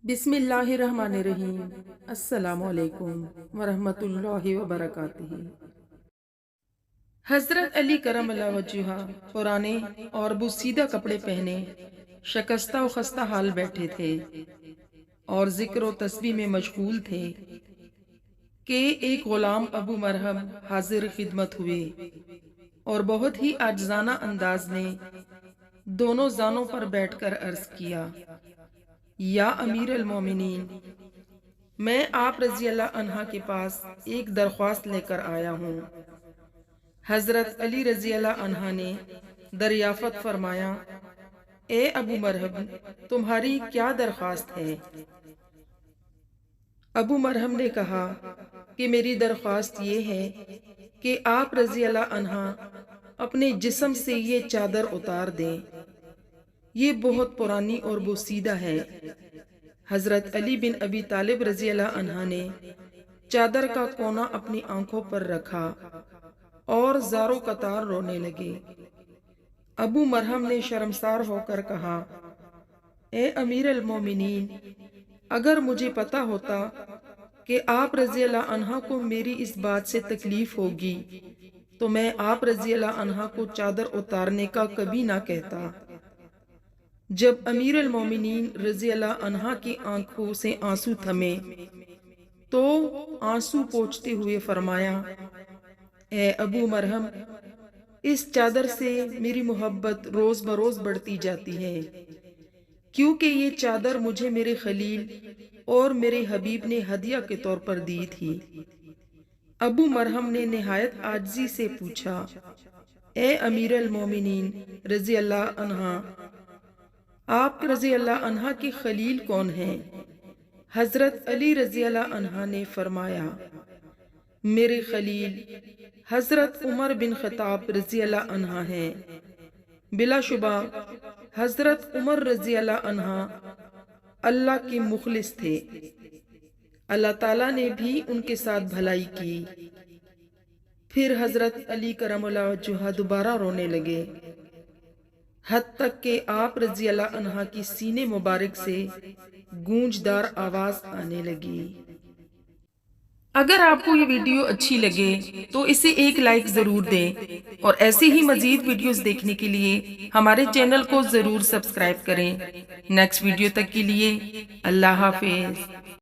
بسم اللہ الرحمن الرحیم۔ السلام علیکم ورحمۃ اللہ وبرکاتہ۔ حضرت علی کرم اللہ وجہہ پرانے اور بوسیدہ کپڑے پہنے شکستہ و خستہ حال بیٹھے تھے اور ذکر و تسبیح میں مشغول تھے کہ ایک غلام ابو مرہم حاضر خدمت ہوئے اور بہت ہی عاجزانہ انداز میں دونوں زانوں پر بیٹھ کر عرض کیا: یا امیر المومنین، میں آپ رضی اللہ عنہ کے پاس ایک درخواست لے کر آیا ہوں۔ حضرت علی رضی اللہ عنہ نے دریافت فرمایا: اے ابو مرہم، تمہاری کیا درخواست ہے؟ ابو مرہم نے کہا کہ میری درخواست یہ ہے کہ آپ رضی اللہ عنہ اپنے جسم سے یہ چادر اتار دیں، یہ بہت پرانی اور بوسیدہ ہے۔ حضرت علی بن ابی طالب رضی اللہ عنہ نے چادر کا کونا اپنی آنکھوں پر رکھا اور زاروں قطار رونے لگے۔ ابو مرہم نے شرمسار ہو کر کہا: اے امیر المومنین، اگر مجھے پتا ہوتا کہ آپ رضی اللہ عنہ کو میری اس بات سے تکلیف ہوگی تو میں آپ رضی اللہ عنہ کو چادر اتارنے کا کبھی نہ کہتا۔ جب امیر المومنین رضی اللہ عنہ کی آنکھوں سے آنسو تھمے تو آنسو پوچھتے ہوئے فرمایا: اے ابو مرہم، اس چادر سے میری محبت روز بروز بڑھتی جاتی ہے، کیونکہ یہ چادر مجھے میرے خلیل اور میرے حبیب نے ہدیہ کے طور پر دی تھی۔ ابو مرہم نے نہایت عاجزی سے پوچھا: اے امیر المومنین رضی اللہ عنہ، آپ رضی اللہ عنہ کے خلیل کون ہیں؟ حضرت علی رضی اللہ عنہ نے فرمایا: میرے خلیل حضرت عمر بن خطاب رضی اللہ عنہ ہیں۔ بلا شبہ حضرت عمر رضی اللہ عنہ اللہ کے مخلص تھے، اللہ تعالیٰ نے بھی ان کے ساتھ بھلائی کی۔ پھر حضرت علی کرم اللہ وجہہ دوبارہ رونے لگے، حتیٰ تک کہ آپ رضی اللہ عنہ کی سینے مبارک سے گونجدار آواز آنے لگی۔ اگر آپ کو یہ ویڈیو اچھی لگے تو اسے ایک لائک ضرور دیں اور ایسے ہی مزید ویڈیوز دیکھنے کے لیے ہمارے چینل کو ضرور سبسکرائب کریں۔ نیکسٹ ویڈیو تک کے لیے اللہ حافظ۔